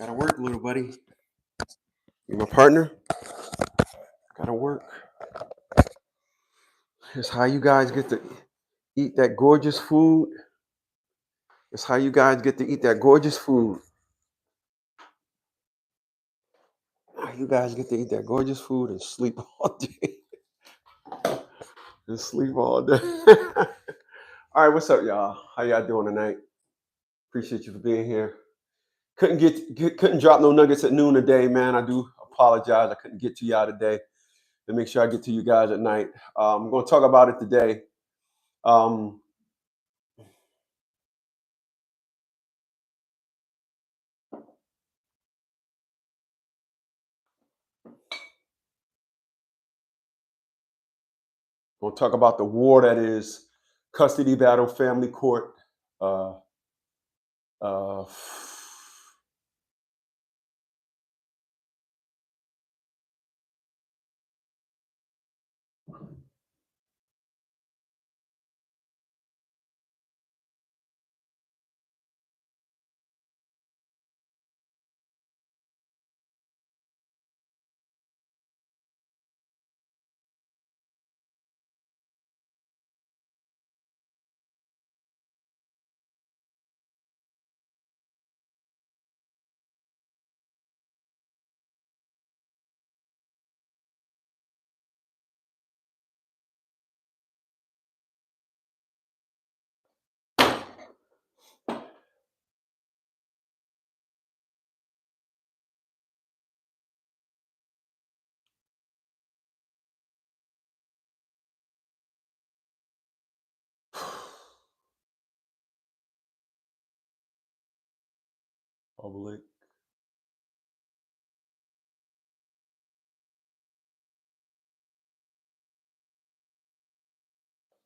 Gotta work, little buddy. You're my partner. Gotta work. It's how you guys get to eat that gorgeous food. It's how you guys get to eat that gorgeous food. How you guys get to eat that gorgeous food and sleep all day. And sleep all day. All right, what's up, y'all? How y'all doing tonight? Appreciate you for being here. Couldn't drop no nuggets at noon today, man. I do apologize. I couldn't get to y'all today. To make sure I get to you guys at night. I'm going to talk about it today. We'll talk about the war that is custody battle, family court. Uh, uh, public.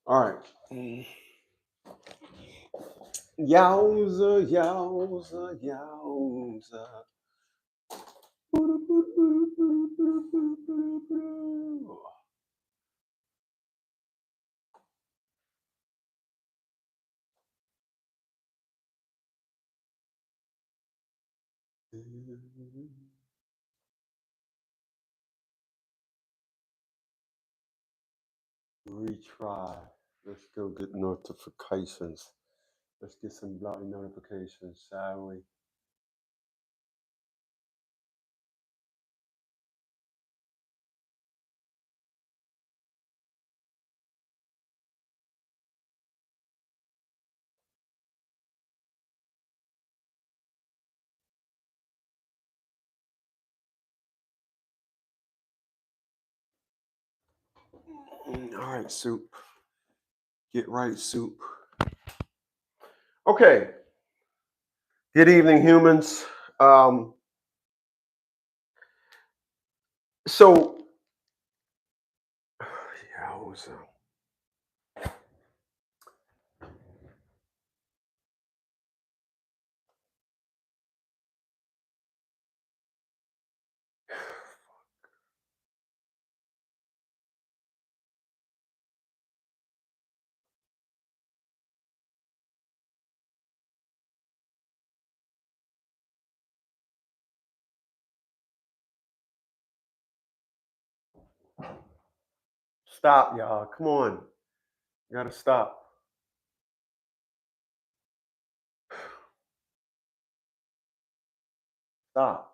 All right. Yowza, yowza, yowza. Retry. Let's go get notifications. Let's get some bloody notifications, shall we? All right, soup. Get right, soup. Okay. Good evening, humans. So, yowza. Stop, y'all. Come on. You gotta stop. Stop.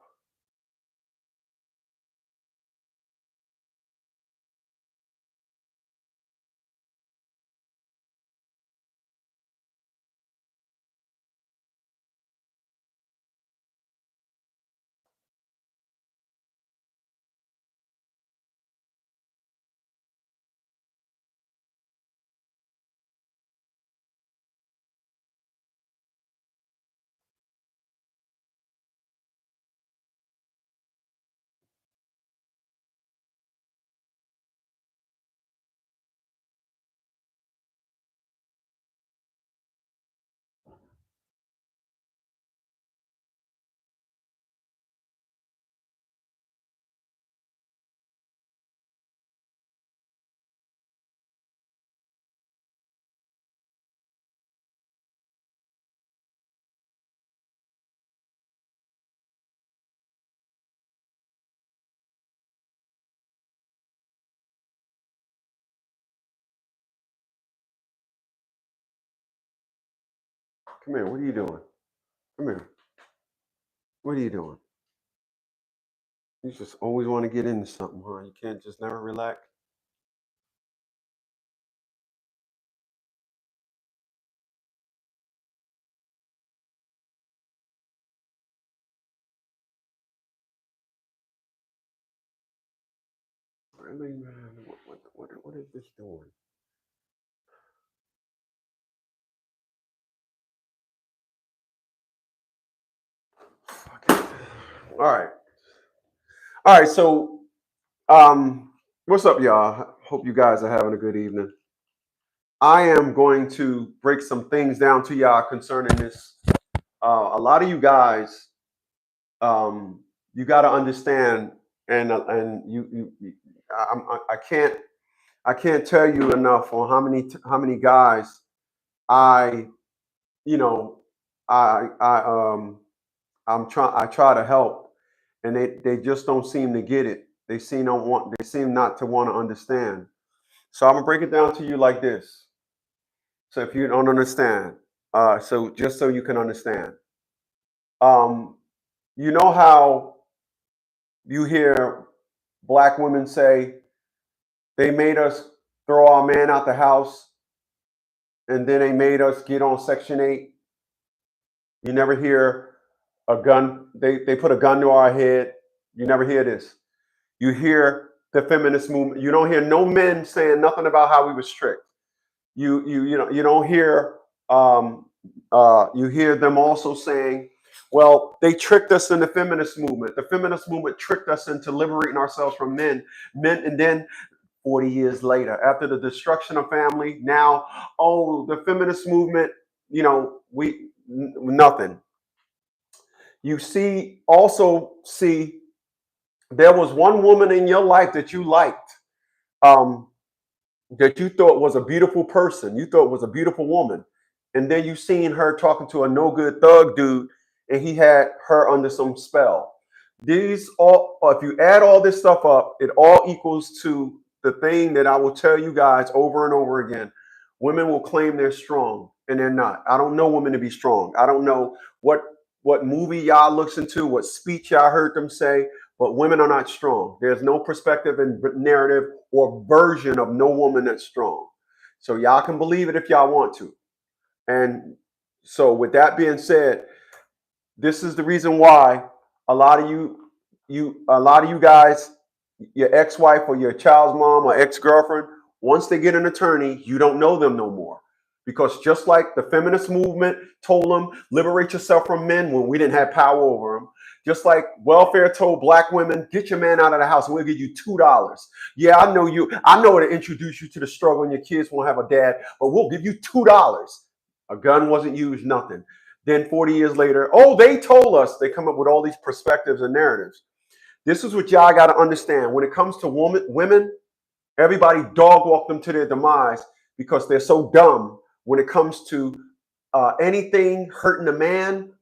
Come here. What are you doing? Come here. What are you doing? You just always want to get into something, huh? You can't just never relax. Really, man? What is this doing? Fuck it. All right. So, what's up, y'all? Hope you guys are having a good evening. I am going to break some things down to y'all concerning this. A lot of you guys, you got to understand, and I can't tell you enough on how many guys I you know I try to help, and they just don't seem to get it. They seem not to want to understand. So I'm gonna break it down to you like this. So if you don't understand, so just so you can understand, um, you know how you hear black women say they made us throw our man out the house, and then they made us get on Section 8. You never hear a gun. They put a gun to our head. You never hear this. You hear the feminist movement. You don't hear no men saying nothing about how we was tricked. You don't hear you hear them also saying, well, they tricked us in the feminist movement. The feminist movement tricked us into liberating ourselves from men, and then 40 years later, after the destruction of family, now, oh, the feminist movement, nothing. You see, there was one woman in your life that you liked, that you thought was a beautiful person. You thought was a beautiful woman. And then you seen her talking to a no good thug dude, and he had her under some spell. If you add all this stuff up, it all equals to the thing that I will tell you guys over and over again. Women will claim they're strong, and they're not. I don't know women to be strong. I don't know what movie y'all looks into, what speech y'all heard them say, but women are not strong. There's no perspective and narrative or version of no woman that's strong. So y'all can believe it if y'all want to. And so with that being said, this is the reason why a lot of you guys, your ex-wife or your child's mom or ex-girlfriend, once they get an attorney, you don't know them no more. Because just like the feminist movement told them, liberate yourself from men when we didn't have power over them. Just like welfare told black women, get your man out of the house and we'll give you $2. Yeah, I know to introduce you to the struggle and your kids won't have a dad, but we'll give you $2. A gun wasn't used, nothing. Then 40 years later, oh, they told us. They come up with all these perspectives and narratives. This is what y'all got to understand. When it comes to women, everybody dog walk them to their demise because they're so dumb. When it comes to anything hurting a man,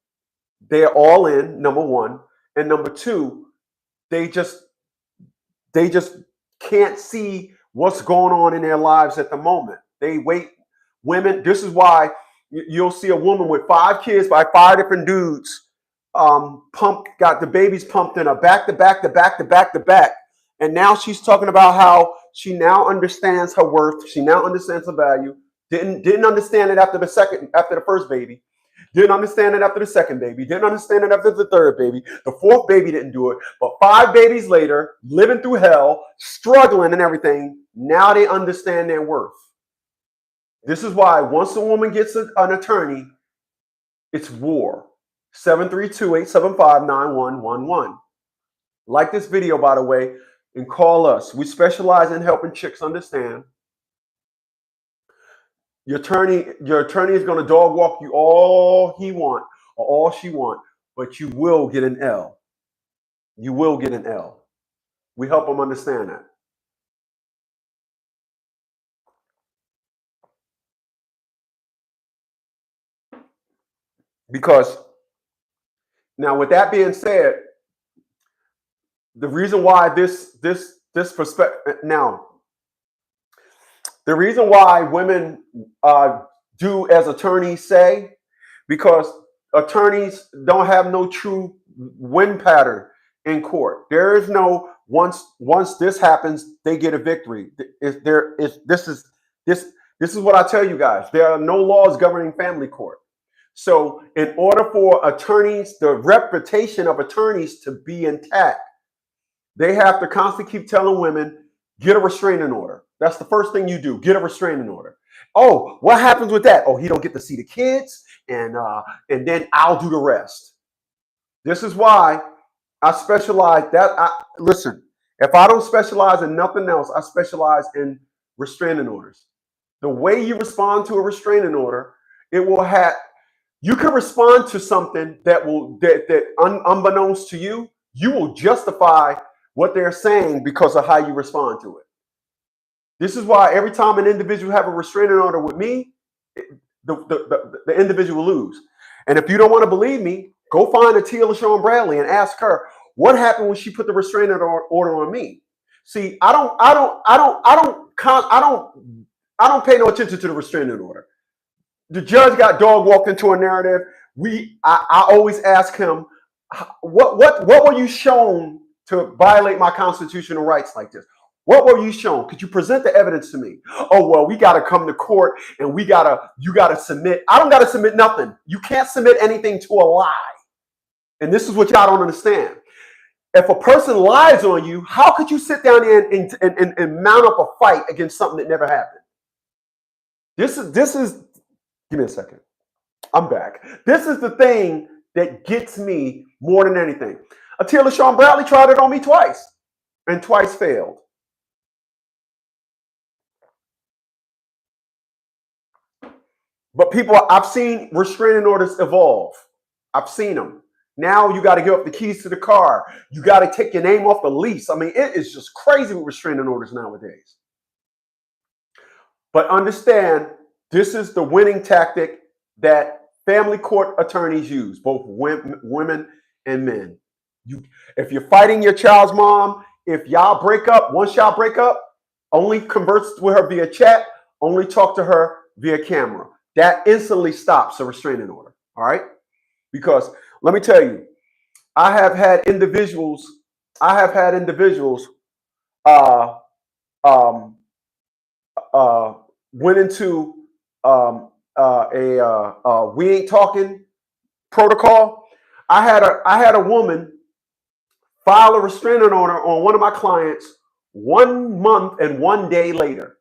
they're all in, number one. And number two, they just can't see what's going on in their lives at the moment. They wait. Women, this is why you'll see a woman with 5 kids by 5 different dudes, got the babies pumped in her back to back. And now she's talking about how she now understands her worth. She now understands her value. Didn't understand it after the first baby. Didn't understand it after the second baby. Didn't understand it after the third baby. The fourth baby didn't do it. But 5 babies later, living through hell, struggling and everything, now they understand their worth. This is why once a woman gets an attorney, it's war. 732-875-9111. Like this video, by the way, and call us. We specialize in helping chicks understand. Your attorney is going to dog walk you all he want or all she want, but you will get an L. You will get an L. We help them understand that. Because now, with that being said, the reason why this perspective now, the reason why women do as attorneys say, because attorneys don't have no true win pattern in court. There is no once this happens, they get a victory. This is what I tell you guys. There are no laws governing family court. So in order for attorneys, the reputation of attorneys to be intact, they have to constantly keep telling women, get a restraining order. That's the first thing you do. Get a restraining order. Oh, what happens with that? Oh, he don't get to see the kids, and then I'll do the rest. This is why I specialize. Listen, if I don't specialize in nothing else, I specialize in restraining orders. The way you respond to a restraining order, it will have. You can respond to something that unbeknownst to you, you will justify what they're saying because of how you respond to it. This is why every time an individual have a restraining order with me, the individual will lose. And if you don't want to believe me, go find Atia LaShawn Bradley and ask her what happened when she put the restraining order on me. See, I don't pay no attention to the restraining order. The judge got dog walked into a narrative. I always ask him, what were you shown to violate my constitutional rights like this? What were you shown? Could you present the evidence to me? Oh, well, we got to come to court and you got to submit. I don't got to submit nothing. You can't submit anything to a lie. And this is what y'all don't understand. If a person lies on you, how could you sit down there and mount up a fight against something that never happened? This is, give me a second. I'm back. This is the thing that gets me more than anything. Atia LaShawn Bradley tried it on me twice and twice failed. But people, I've seen restraining orders evolve. I've seen them. Now you got to give up the keys to the car. You got to take your name off the lease. I mean, it is just crazy with restraining orders nowadays. But understand, this is the winning tactic that family court attorneys use, both women and men. If you're fighting your child's mom, if y'all break up, once y'all break up, only converse with her via chat, only talk to her via camera. That instantly stops a restraining order, all right? Because let me tell you, I have had individuals went into we ain't talking protocol. I had a woman file a restraining order on one of my clients 1 month and 1 day later.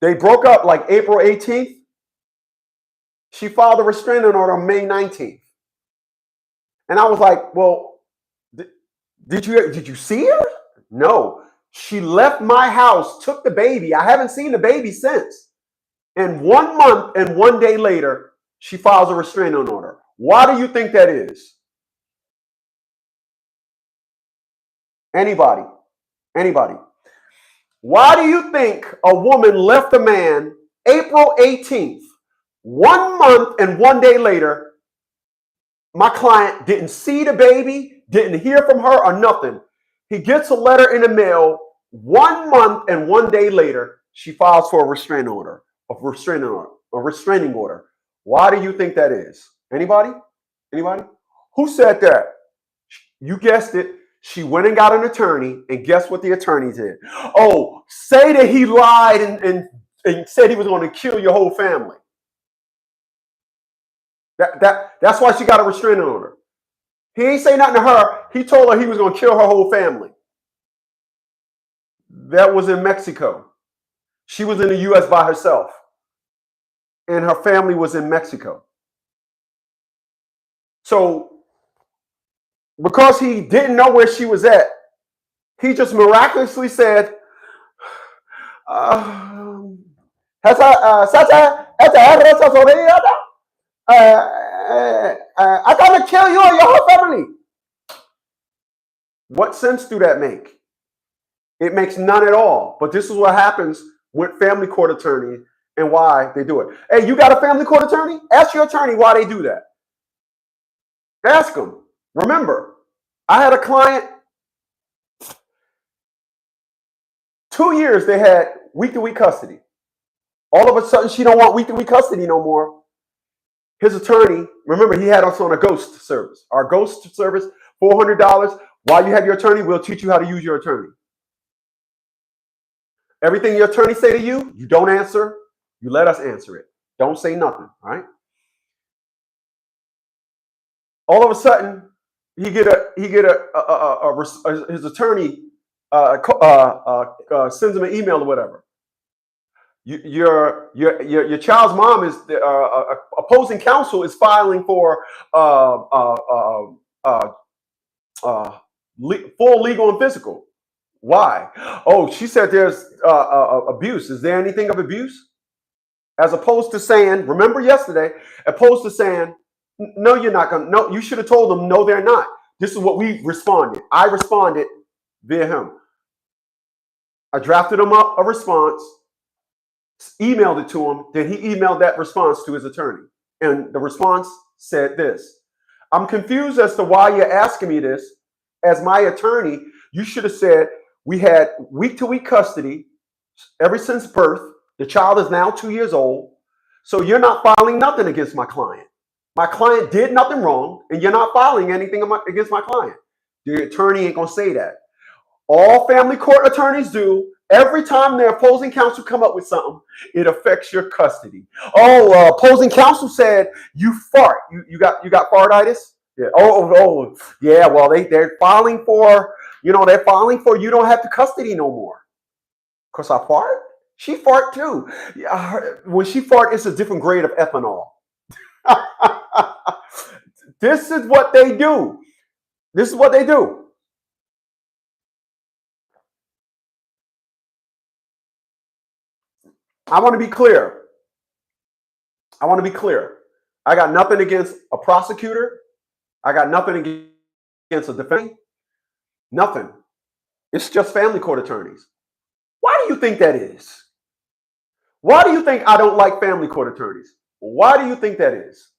They broke up like April 18th. She filed a restraining order on May 19th. And I was like, well, did you see her? No. She left my house, took the baby. I haven't seen the baby since. And 1 month and 1 day later, she files a restraining order. Why do you think that is? Anybody? Why do you think a woman left a man April 18th, 1 month and 1 day later? My client didn't see the baby, didn't hear from her or nothing. He gets a letter in the mail 1 month and 1 day later. She files for a restraining order. Why do you think that is? Anybody? Who said that? You guessed it. She went and got an attorney, and guess what the attorney did? Oh, say that he lied and said he was going to kill your whole family. That's why she got a restraining order. He ain't say nothing to her. He told her he was going to kill her whole family. That was in Mexico. She was in the U.S. by herself, and her family was in Mexico. So, because he didn't know where she was at, he just miraculously said, I'm going to kill you and your whole family. What sense do that make? It makes none at all. But this is what happens with family court attorneys and why they do it. Hey, you got a family court attorney? Ask your attorney why they do that. Ask them. Remember, I had a client, 2 years they had week-to-week custody. All of a sudden, she don't want week-to-week custody no more. His attorney, remember, he had us on a ghost service. Our ghost service, $400. While you have your attorney, we'll teach you how to use your attorney. Everything your attorney say to you, you don't answer. You let us answer it. Don't say nothing, all right? All of a sudden, his attorney sends him an email or whatever. Your child's mom is opposing counsel is filing for full legal and physical. Why? Oh, she said there's abuse. Is there anything of abuse? As opposed to saying, remember yesterday, opposed to saying, no, you're not going to, no, you should have told them, no, they're not. This is what we responded. I responded via him. I drafted him up a response, emailed it to him, then he emailed that response to his attorney. And the response said this: I'm confused as to why you're asking me this. As my attorney, you should have said we had week-to-week custody ever since birth. The child is now 2 years old. So you're not filing nothing against my client. My client did nothing wrong, and you're not filing anything against my client. The attorney ain't going to say that. All family court attorneys do. Every time their opposing counsel come up with something, it affects your custody. Oh, opposing counsel said you fart. You got fartitis? Yeah. Oh, yeah. Well, they're filing for, they're filing for you don't have the custody no more. Because I fart? She fart too. When she fart, it's a different grade of ethanol. This is what they do. This is what they do. I want to be clear. I got nothing against a prosecutor. I got nothing against a defendant. Nothing. It's just family court attorneys. Why do you think that is? Why do you think I don't like family court attorneys? Why do you think that is?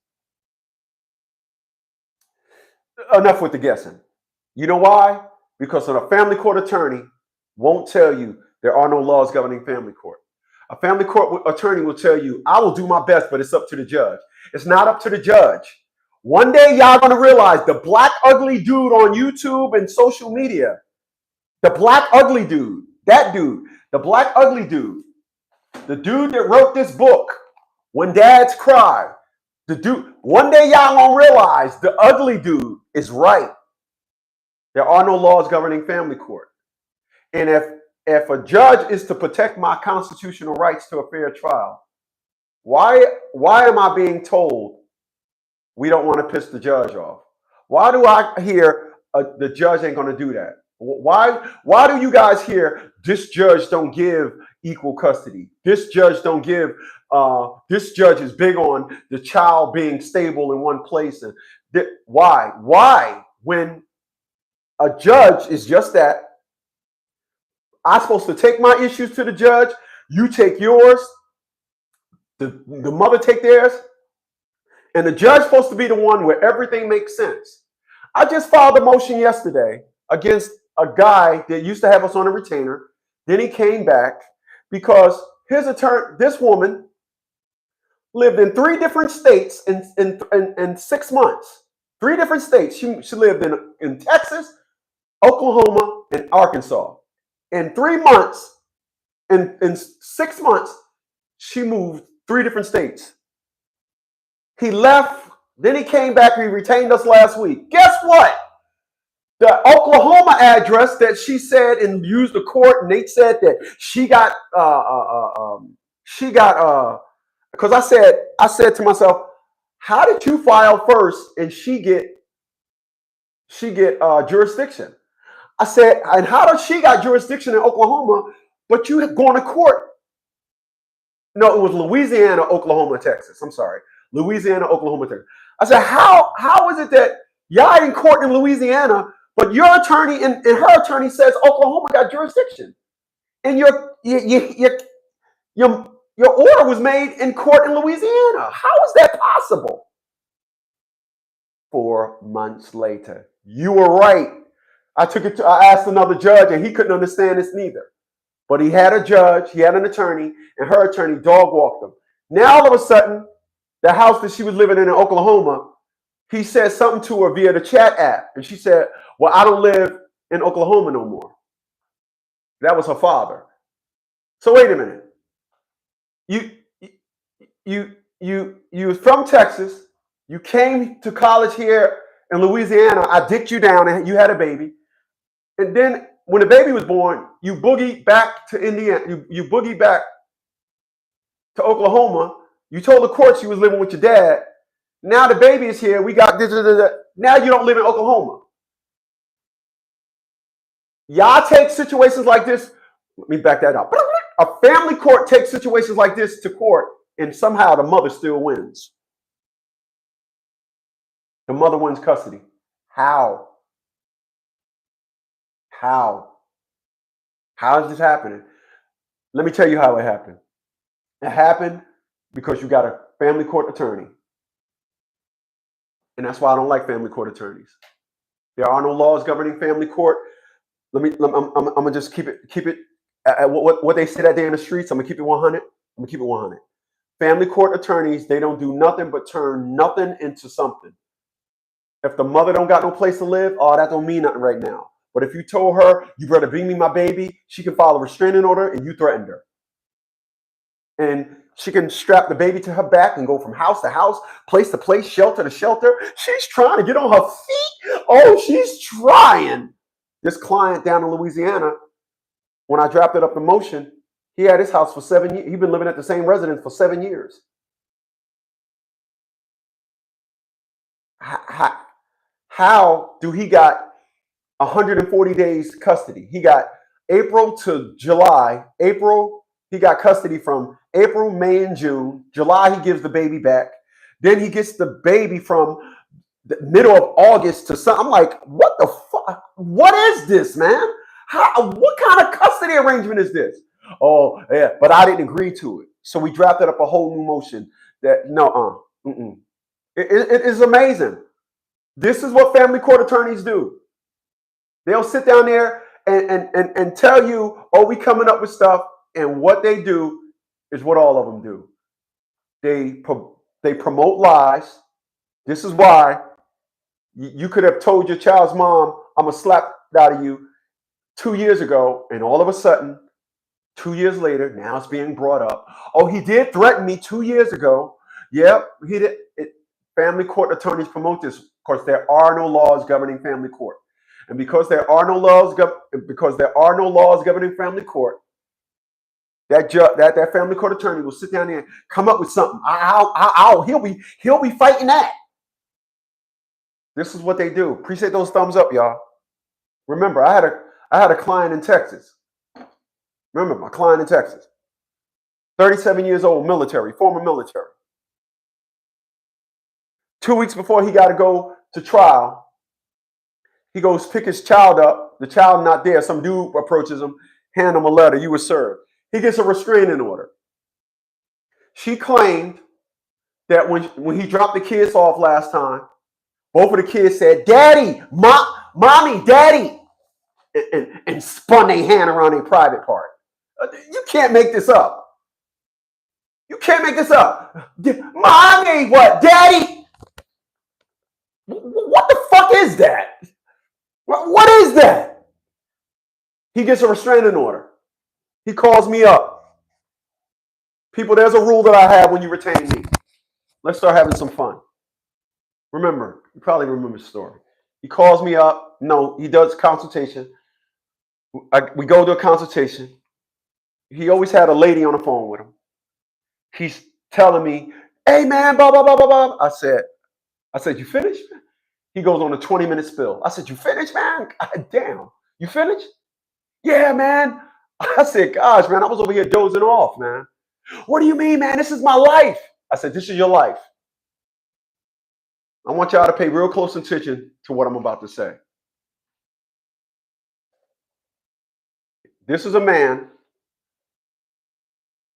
Enough with the guessing. You know why? Because a family court attorney won't tell you there are no laws governing family court. A family court attorney will tell you, I will do my best, but it's up to the judge. It's not up to the judge. One day, y'all going to realize the black ugly dude on YouTube and social media, the black ugly dude, that dude, the black ugly dude, the dude that wrote this book, When Dads Cry, the dude, one day y'all going to realize the ugly dude is right. There are no laws governing family court. And if a judge is to protect my constitutional rights to a fair trial, why am I being told we don't want to piss the judge off? Why do I hear the judge ain't going to do that? Why do you guys hear this judge don't give equal custody? This judge don't give, this judge is big on the child being stable in one place. And why? When a judge is just that, I'm supposed to take my issues to the judge, you take yours, the mother take theirs, and the judge's supposed to be the one where everything makes sense. I just filed a motion yesterday against a guy that used to have us on a retainer. Then he came back because his attorney, this woman, lived in 3 different states in 6 months. 3 different states. She lived in Texas, Oklahoma, and Arkansas. In 3 months, in 6 months, she moved 3 different states. He left, then he came back, he retained us last week. Guess what? The Oklahoma address that she said and used the court, and they said that she got, because I said to myself, how did you file first and she get jurisdiction? I said, and how does she got jurisdiction in Oklahoma, but you have gone to court? No, it was Louisiana, Oklahoma, Texas. I'm sorry. Louisiana, Oklahoma, Texas. I said, how is it that y'all in court in Louisiana, but your attorney and her attorney says Oklahoma got jurisdiction? And your order was made in court in Louisiana. How is that possible? 4 months later. You were right. I asked another judge and he couldn't understand this neither. But he had a judge, he had an attorney, and her attorney dog walked him. Now all of a sudden, the house that she was living in Oklahoma, he said something to her via the chat app. And she said, well, I don't live in Oklahoma no more. That was her father. So wait a minute. You was from Texas. You came to college here in Louisiana. I dicked you down and you had a baby. And then when the baby was born, you boogied back to Indiana. You boogied back to Oklahoma. You told the courts you was living with your dad. Now the baby is here. We got this. Now you don't live in Oklahoma. Y'all take situations like this. Let me back that up. A family court takes situations like this to court, and somehow the mother still wins. The mother wins custody. How? How is this happening? Let me tell you how it happened. It happened because you got a family court attorney. And that's why I don't like family court attorneys. There are no laws governing family court. I'm gonna just keep it what they say that day in the streets. I'm gonna keep it 100. I'm gonna keep it 100. Family court attorneys, they don't do nothing but turn nothing into something. If the mother don't got no place to live, that don't mean nothing right now. But if you told her, you better bring me my baby, she can file a restraining order and you threatened her. And she can strap the baby to her back and go from house to house, place to place, shelter to shelter. She's trying to get on her feet. Oh, she's trying. This client down in Louisiana, when I drafted up the motion, he had his house for 7 years. He's been living at the same residence for 7 years. How do he got 140 days custody? He got April to July. April, he got custody from April, May, and June. July, he gives the baby back. Then he gets the baby from the middle of August to some. I'm like, what the fuck? What is this, man? What kind of custody arrangement is this? Oh, yeah, but I didn't agree to it. So we drafted up a whole new motion that It is amazing. This is what family court attorneys do. They'll sit down there and tell you, oh, we coming up with stuff. And what they do is what all of them do. They promote lies. This is why you could have told your child's mom, I'm going to slap out of you 2 years ago. And all of a sudden, 2 years later, now it's being brought up. Oh, he did threaten me 2 years ago. Yep, he did. Family court attorneys promote this because there are no laws governing family court. And because there are no laws governing family court, that family court attorney will sit down there and come up with something. He'll be fighting that. This is what they do. Appreciate those thumbs up, y'all. Remember, I had a client in Texas. Remember, my client in Texas. 37 years old, military, former military. 2 weeks before he got to go to trial, he goes pick his child up. The child not there. Some dude approaches him, hand him a letter. You were served. He gets a restraining order. She claimed that when he dropped the kids off last time, both of the kids said, Daddy, Mommy, Daddy, and spun their hand around their private part. You can't make this up. You can't make this up. Mommy, what? Daddy? What the fuck is that? What is that? He gets a restraining order. He calls me up. People, there's a rule that I have when you retain me. Let's start having some fun. Remember, you probably remember the story. He calls me up. No, he does consultation. We go to a consultation. He always had a lady on the phone with him. He's telling me, hey man, blah, blah, blah, blah, blah. I said, you finished? He goes on a 20-minute spill. I said, you finished, man? God damn. You finished? Yeah, man. I said, gosh, man, I was over here dozing off, man. What do you mean, man? This is my life. I said, this is your life. I want y'all to pay real close attention to what I'm about to say. This is a man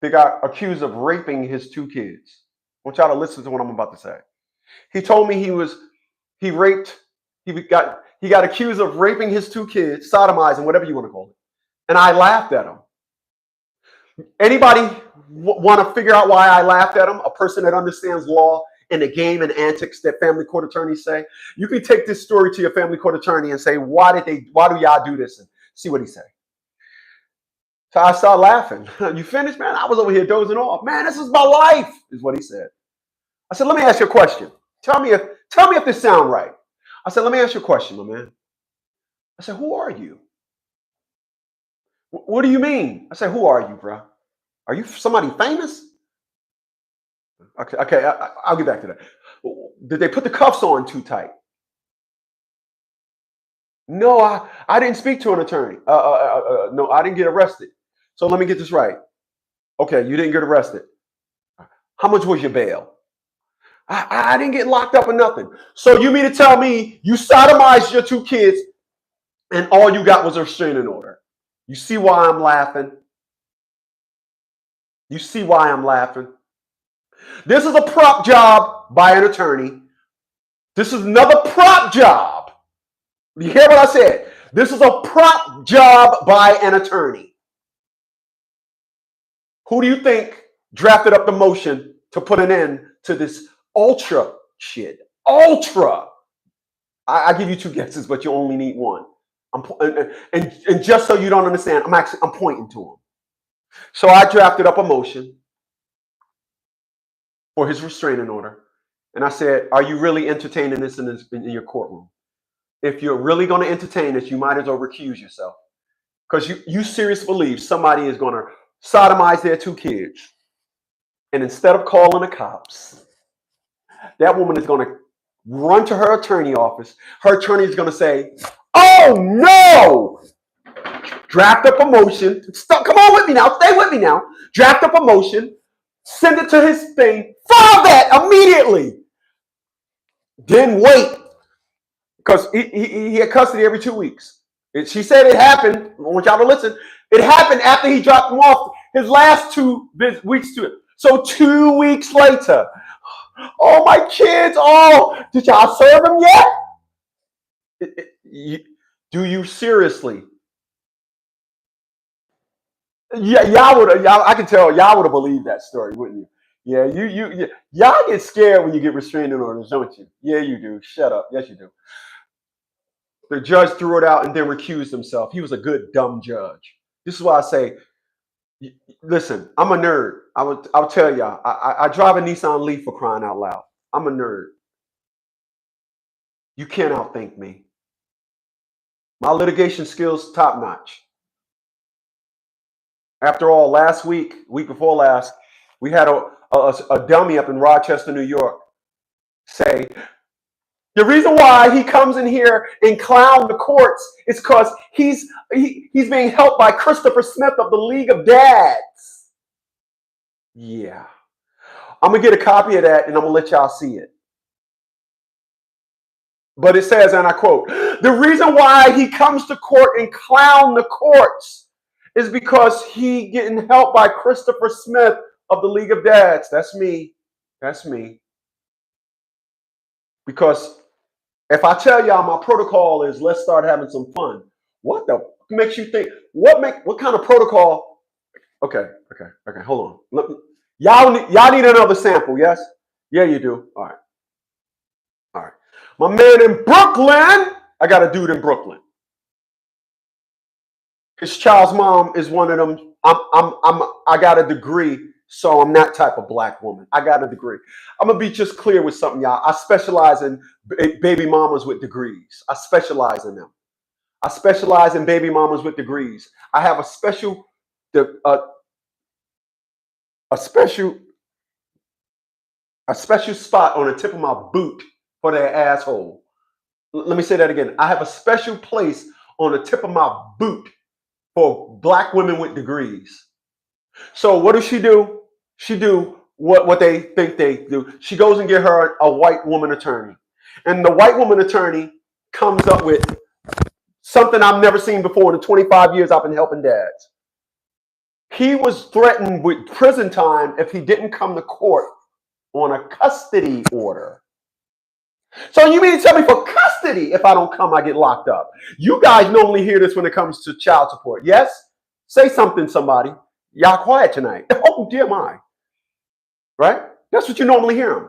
that got accused of raping his 2 kids. I want y'all to listen to what I'm about to say. He told me he got accused of raping his 2 kids, sodomizing, whatever you want to call it. And I laughed at him. Anybody Want to figure out why I laughed at him? A person that understands law and the game and antics that family court attorneys say. You can take this story to your family court attorney and say, why do y'all do this? And see what he say. So I started laughing. You finished, man? I was over here dozing off. Man, this is my life, is what he said. I said, let me ask you a question. Tell me if this sounds right. I said, let me ask you a question, my man. I said, who are you? What do you mean? I said, who are you, bro? Are you somebody famous? Okay, I'll get back to that. Did they put the cuffs on too tight? No, I didn't speak to an attorney. No, I didn't get arrested. So let me get this right. Okay, you didn't get arrested. How much was your bail? I didn't get locked up or nothing. So you mean to tell me you sodomized your 2 kids and all you got was a restraining order? You see why I'm laughing? You see why I'm laughing? This is a prop job by an attorney. This is another prop job. You hear what I said? This is a prop job by an attorney. Who do you think drafted up the motion to put an end to this ultra shit? Ultra. I give you 2 guesses, but you only need one. And just so you don't understand, I'm pointing to him. So I drafted up a motion for his restraining order, and I said, "Are you really entertaining this in your courtroom? If you're really going to entertain this, you might as well recuse yourself, because you seriously believe somebody is going to sodomize their 2 kids, and instead of calling the cops, that woman is going to run to her attorney office. Her attorney is going to say, 'Oh no!' Draft up a motion. Come on with me now. Stay with me now. Draft up a motion. Send it to his thing. File that immediately. Then wait, because he had custody every 2 weeks. She said it happened. I want y'all to listen. It happened after he dropped him off his last 2 weeks to it. So 2 weeks later, oh, my kids, oh, did y'all serve him yet? Do you seriously? Yeah, I can tell y'all would have believed that story, wouldn't you? Yeah, y'all get scared when you get restraining orders, don't you? Yeah, you do. Shut up. Yes, you do. The judge threw it out and then recused himself. He was a good, dumb judge. This is why I say, listen, I'm a nerd. I'll tell y'all. I drive a Nissan Leaf, for crying out loud. I'm a nerd. You can't outthink me. My litigation skills, top notch. After all, week before last, we had a dummy up in Rochester, New York, say, the reason why he comes in here and clown the courts is because he's being helped by Christopher Smith of the League of Dads. Yeah. I'm going to get a copy of that and I'm going to let y'all see it. But it says, and I quote, the reason why he comes to court and clown the courts is because he getting helped by Christopher Smith of the League of Dads. That's me. That's me. Because if I tell y'all my protocol is let's start having some fun, what the makes you think? What kind of protocol? Okay. Hold on. Y'all need another sample, yes? Yeah, you do. All right. My man in Brooklyn. I got a dude in Brooklyn. His child's mom is one of them. I got a degree, so I'm that type of black woman. I got a degree. I'm gonna be just clear with something, y'all. I specialize in baby mamas with degrees. I specialize in them. I specialize in baby mamas with degrees. I have a special spot on the tip of my boot for their asshole. Let me say that again. I have a special place on the tip of my boot for black women with degrees. So what does she do? She do what they think they do. She goes and get her a white woman attorney. And the white woman attorney comes up with something I've never seen before in the 25 years I've been helping dads. He was threatened with prison time if he didn't come to court on a custody order. So you mean to tell me for custody, if I don't come, I get locked up? You guys normally hear this when it comes to child support. Yes? Say something, somebody. y'all quiet tonight. Oh, dear my. Right? That's what you normally hear him.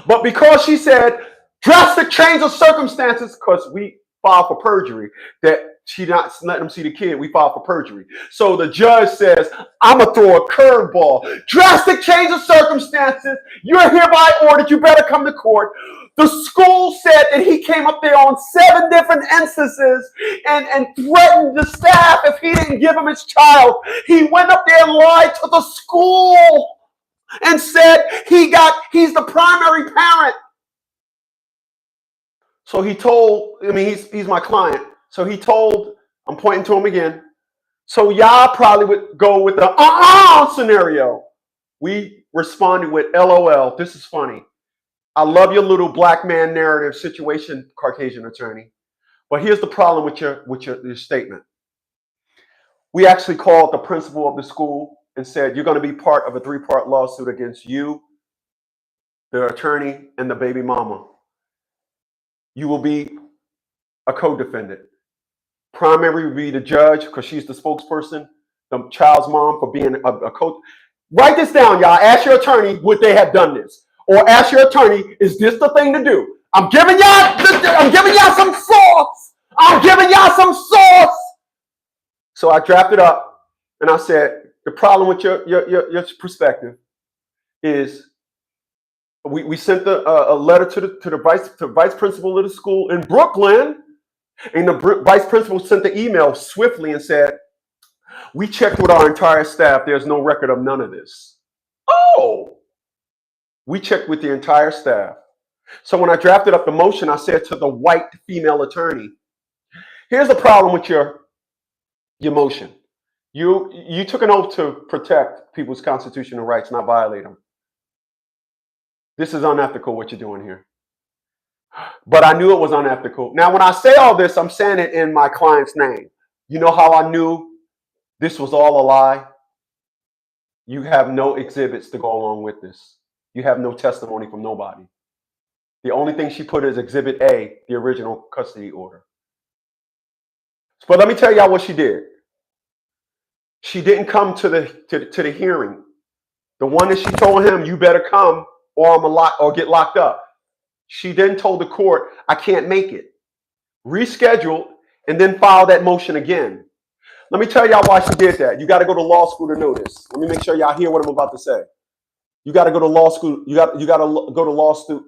But because she said drastic change of circumstances, because we filed for perjury, that she not letting them see the kid, we filed for perjury. So the judge says, I'm going to throw a curveball. Drastic change of circumstances. You're hereby ordered. You better come to court. The school said that he came up there on 7 different instances and threatened the staff if he didn't give him his child. He went up there and lied to the school and said he's the primary parent. So he told, he's my client. So he told, I'm pointing to him again. So y'all probably would go with the scenario. We responded with LOL. This is funny. I love your little black man narrative situation, Caucasian attorney. But here's the problem with your statement. We actually called the principal of the school and said, you're going to be part of a 3-part lawsuit against you, the attorney, and the baby mama. You will be a co-defendant. Primary will be the judge because she's the spokesperson, the child's mom for being a co. Write this down, y'all. Ask your attorney, would they have done this? Or ask your attorney, is this the thing to do? I'm giving y'all some sauce. I'm giving y'all some sauce. So I drafted up and I said, the problem with your perspective is we sent a letter to the vice principal of the school in Brooklyn, and the vice principal sent the email swiftly and said, we checked with our entire staff. There's no record of none of this. Oh, we checked with the entire staff. So when I drafted up the motion, I said to the white female attorney, here's the problem with your motion. You took an oath to protect people's constitutional rights, not violate them. This is unethical what you're doing here. But I knew it was unethical. Now, when I say all this, I'm saying it in my client's name. You know how I knew this was all a lie? You have no exhibits to go along with this. You have no testimony from nobody. The only thing she put is Exhibit A, the original custody order. But let me tell y'all what she did. She didn't come to the hearing. The one that she told him, you better come or get locked up. She then told the court, I can't make it. Rescheduled and then filed that motion again. Let me tell y'all why she did that. You got to go to law school to know this. Let me make sure y'all hear what I'm about to say. You got to go to law school. You got to go to law school.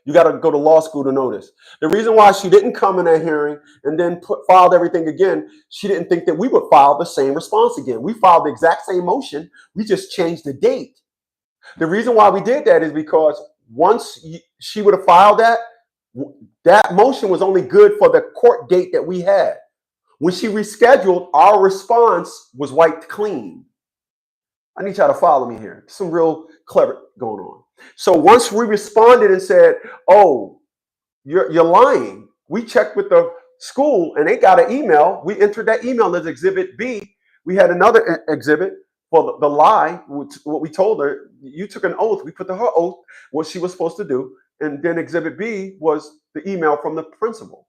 You got to go to law school to know this. The reason why she didn't come in that hearing and then filed everything again, she didn't think that we would file the same response again. We filed the exact same motion. We just changed the date. The reason why we did that is because once she would have filed that motion was only good for the court date that we had. When she rescheduled, our response was wiped clean. I need y'all to follow me here. Some real clever going on. So once we responded and said, oh, you're lying. We checked with the school and they got an email. We entered that email as Exhibit B. We had another exhibit for the lie, what we told her. You took an oath. We put to her oath what she was supposed to do. And then Exhibit B was the email from the principal.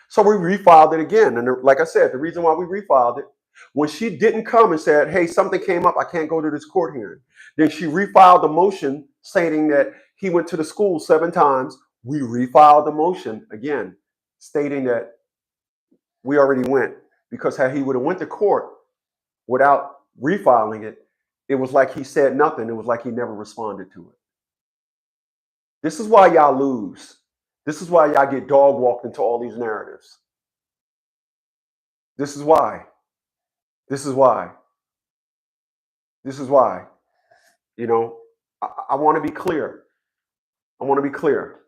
So we refiled it again. And like I said, the reason why we refiled it, when she didn't come and said, hey, something came up, I can't go to this court hearing. Then she refiled the motion stating that he went to the school 7 times. We refiled the motion again, stating that we already went. Because had he would have went to court without refiling it, it was like he said nothing. It was like he never responded to it. This is why y'all lose. This is why y'all get dog walked into all these narratives. This is why. This is why. This is why. You know, I want to be clear. I want to be clear.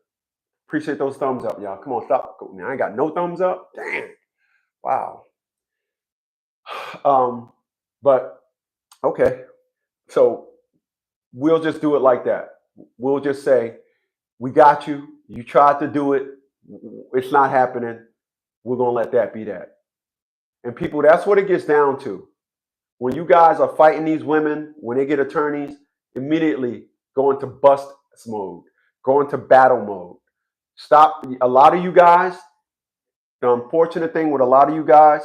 Appreciate those thumbs up, y'all. Come on, stop. I ain't got no thumbs up. Damn. Wow. But okay. So we'll just do it like that. We'll just say, we got you. You tried to do it. It's not happening. We're going to let that be that. And people, that's what it gets down to. When you guys are fighting these women, when they get attorneys, immediately go into bust mode, go into battle mode. Stop. A lot of you guys, the unfortunate thing with a lot of you guys,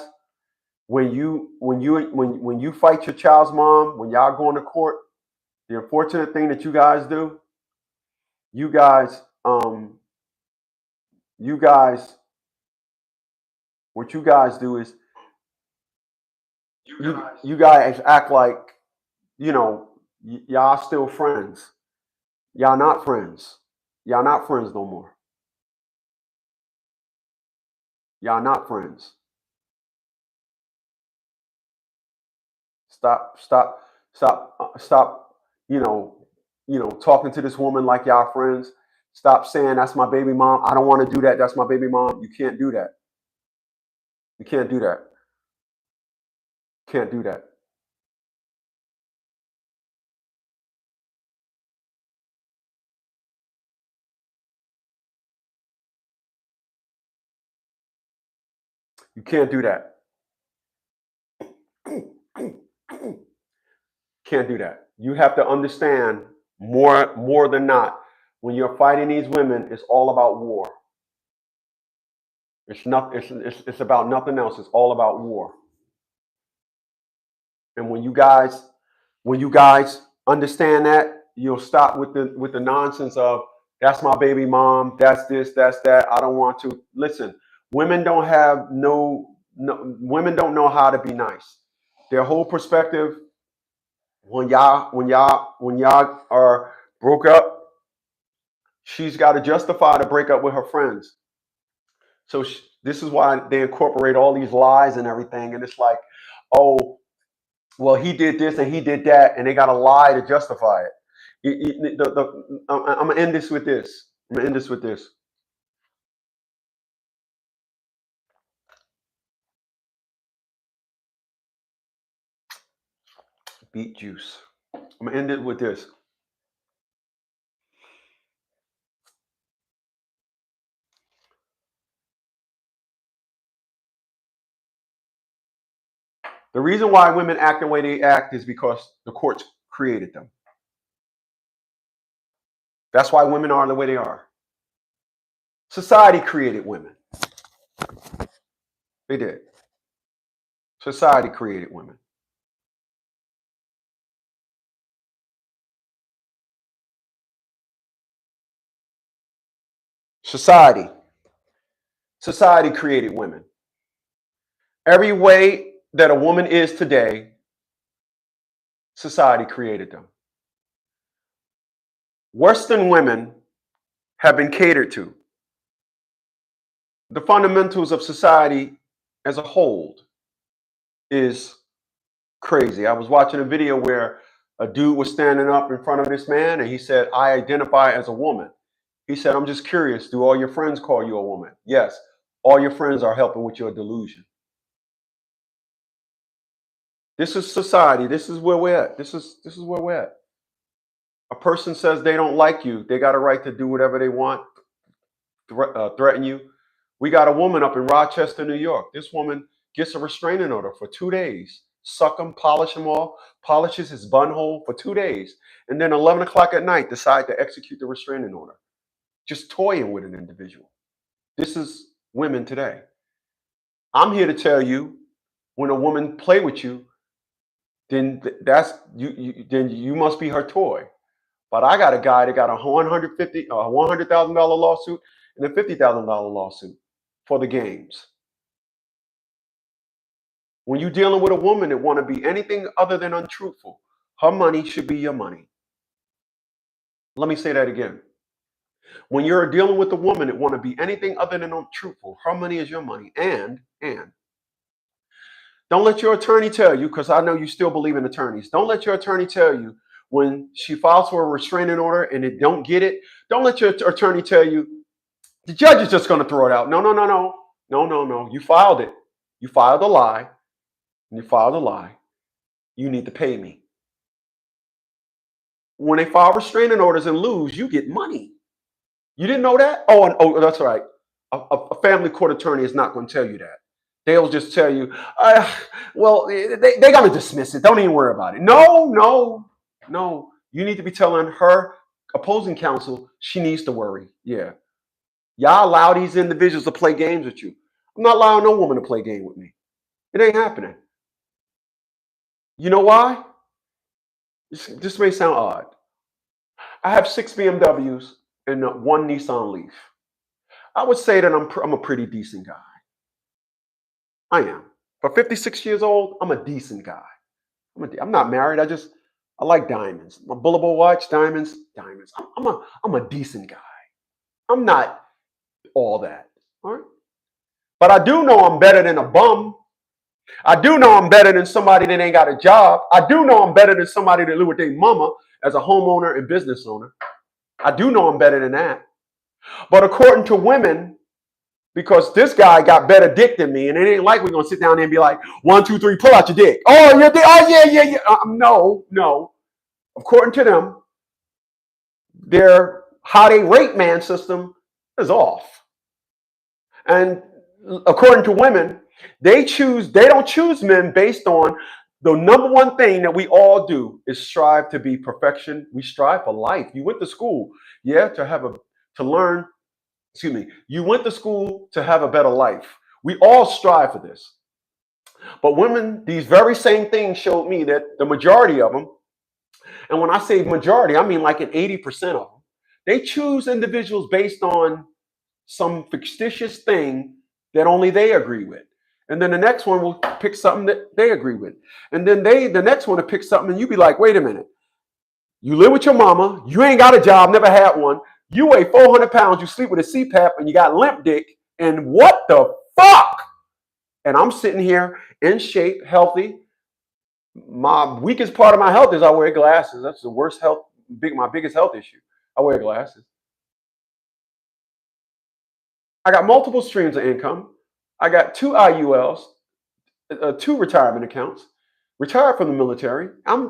when you fight your child's mom, when y'all go into court, the unfortunate thing that you guys do, you guys, you guys, what you guys do is you guys act like, y'all still friends. Y'all not friends. Y'all not friends no more. Y'all not friends. Stop. Talking to this woman like y'all friends. Stop saying that's my baby mom. I don't want to do that. That's my baby mom. You can't do that. You can't do that. Can't do that. You can't do that. Can't do that. You have to understand more than not. When you're fighting these women, it's all about war. It's about nothing else. It's all about war. And when you guys understand that, you'll stop with the nonsense of that's my baby mom, that's this, that's that. I don't want to listen. Women don't have women don't know how to be nice. Their whole perspective when y'all are broke up, she's got to justify to break up with her friends. So this is why they incorporate all these lies and everything. And it's like, oh, well, he did this and he did that, and they got to lie to justify it. I'm gonna end this with this. Beet juice. I'm gonna end it with this. The reason why women act the way they act is because the courts created them. That's why women are the way they are. Society created women. They did. Society created women. Society created women. Every way that a woman is today, society created them. Western women have been catered to. The fundamentals of society as a whole is crazy. I was watching a video where a dude was standing up in front of this man and he said, I identify as a woman. He said, I'm just curious, do all your friends call you a woman? Yes, all your friends are helping with your delusion. This is society. This is where we're at. This is where we're at. A person says they don't like you. They got a right to do whatever they want, threaten you. We got a woman up in Rochester, New York. This woman gets a restraining order for 2 days. Suck him, polish him off, polishes his bun hole for 2 days. And then 11 o'clock at night, decide to execute the restraining order. Just toying with an individual. This is women today. I'm here to tell you, when a woman play with you, then then you must be her toy. But I got a guy that got a $100,000 lawsuit and a $50,000 lawsuit for the games. When you're dealing with a woman that want to be anything other than untruthful, her money should be your money. Let me say that again. When you're dealing with a woman that want to be anything other than untruthful, her money is your money. And don't let your attorney tell you, because I know you still believe in attorneys. Don't let your attorney tell you when she files for a restraining order and they don't get it. Don't let your attorney tell you the judge is just going to throw it out. No. You filed it. You filed a lie. You need to pay me. When they file restraining orders and lose, you get money. You didn't know that? Oh, that's right. A family court attorney is not going to tell you that. They'll just tell you, well, they're going to dismiss it. Don't even worry about it. No. You need to be telling her opposing counsel she needs to worry. Yeah. Y'all allow these individuals to play games with you. I'm not allowing no woman to play game with me. It ain't happening. You know why? This may sound odd. I have 6 BMWs and 1 Nissan Leaf. I would say that I'm a pretty decent guy. I am. For 56 years old, I'm a decent guy. I'm not married. I like diamonds. My Bullable watch, diamonds, diamonds. I'm a decent guy. I'm not all that. All right. But I do know I'm better than a bum. I do know I'm better than somebody that ain't got a job. I do know I'm better than somebody that live with their mama as a homeowner and business owner. I do know I'm better than that. But according to women, because this guy got better dick than me, and it ain't like we're gonna sit down there and be like, 1, 2, 3, pull out your dick. Oh, your dick. Oh, yeah. No. According to them, their how they rate man system is off. And according to women, they don't choose men based on the number one thing that we all do is strive to be perfection. We strive for life. You went to school, yeah, to learn, excuse me, you went to school to have a better life. We all strive for this. But women, these very same things showed me that the majority of them, and when I say majority, I mean like an 80% of them, they choose individuals based on some fictitious thing that only they agree with. And then the next one will pick something that they agree with. And then the next one will pick something and you be like, wait a minute. You live with your mama, you ain't got a job, never had one. You weigh 400 pounds, you sleep with a CPAP, and you got limp dick. And what the fuck? And I'm sitting here in shape, healthy. My weakest part of my health is I wear glasses. That's the worst my biggest health issue. I wear glasses. I got multiple streams of income. I got 2 IULs, 2 retirement accounts. Retired from the military. I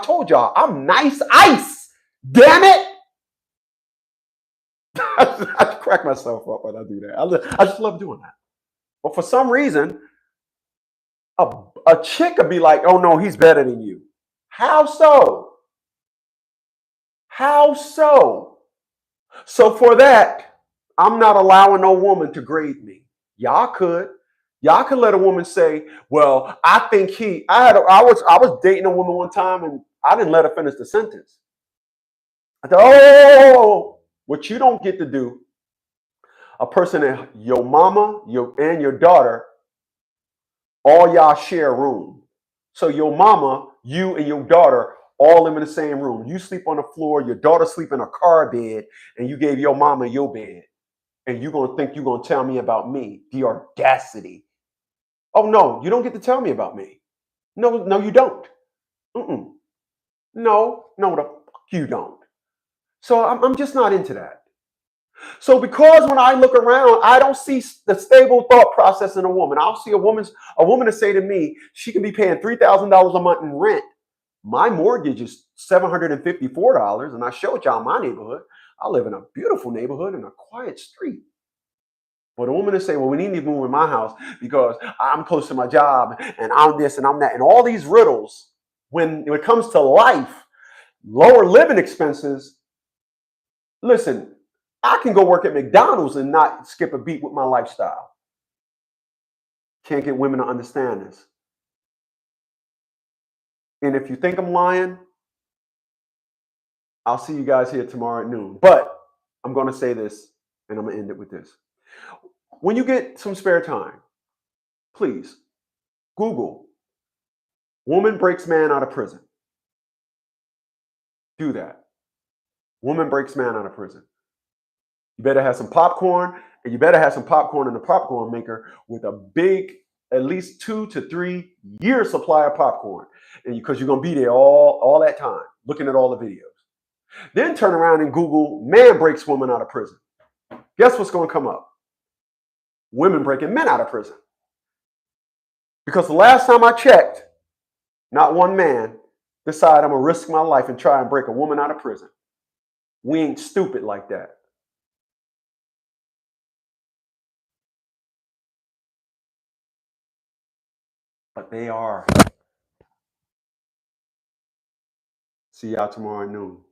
told y'all I'm nice ice. Damn it! I crack myself up when I do that. I just love doing that. But for some reason, a chick would be like, "Oh no, he's better than you." How so? How so? So for that, I'm not allowing no woman to grade me. Y'all could. Y'all could let a woman say, "Well, I think he." I was dating a woman one time, and I didn't let her finish the sentence. I said, "Oh, what you don't get to do, a person that your mama, and your daughter, all y'all share a room. So your mama, you, and your daughter all live in the same room. You sleep on the floor. Your daughter sleep in a car bed, and you gave your mama your bed." And you're going to think you're going to tell me about me. The audacity. Oh, no, you don't get to tell me about me. No, you don't. Mm-mm. No, the fuck you don't. So I'm just not into that. So because when I look around, I don't see the stable thought process in a woman. I'll see a woman to say to me, she can be paying $3,000 a month in rent. My mortgage is $754, and I showed y'all my neighborhood. I live in a beautiful neighborhood in a quiet street. But a woman to say, "Well, we need to move in my house because I'm close to my job and I'm this and I'm that," and all these riddles, when it comes to life, lower living expenses, listen, I can go work at McDonald's and not skip a beat with my lifestyle. Can't get women to understand this. And if you think I'm lying, I'll see you guys here tomorrow at noon. But I'm going to say this, and I'm going to end it with this. When you get some spare time, please Google "woman breaks man out of prison." Do that. Woman breaks man out of prison. You better have some popcorn, and you better have some popcorn in the popcorn maker with a big, at least 2 to 3 year supply of popcorn, and because you're gonna be there all that time looking at all the videos. Then turn around and Google "man breaks woman out of prison." Guess what's gonna come up? Women breaking men out of prison. Because the last time I checked, not one man decided I'm gonna risk my life and try and break a woman out of prison. We ain't stupid like that. But they are. See y'all tomorrow at noon.